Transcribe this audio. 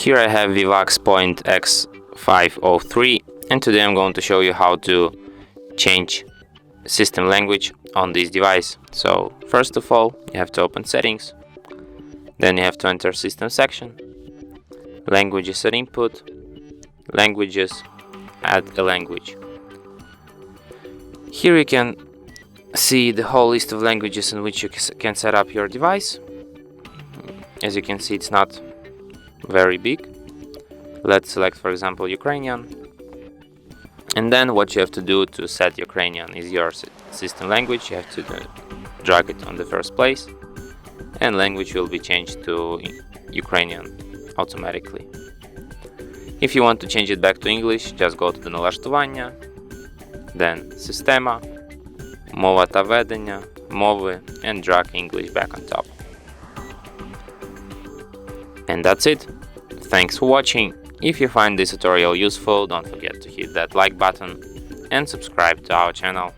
Here I have VIVAX Point X503, and today I'm going to show you how to change system language on this device. So first of all, you have to open settings, then you have to enter system section, languages and input, languages, add a language. Here you can see the whole list of languages in which you can set up your device. As you can see, it's not very big. Let's select, for example, Ukrainian, and then what you have to do to set Ukrainian is your system language. You have to drag it on the first place, and language will be changed to Ukrainian automatically. If you want to change it back to English, just go to the налаштування, then Система, Мова та ведення, Мови, and drag English back on top. And that's it. Thanks for watching. If you find this tutorial useful, don't forget to hit that like button and subscribe to our channel.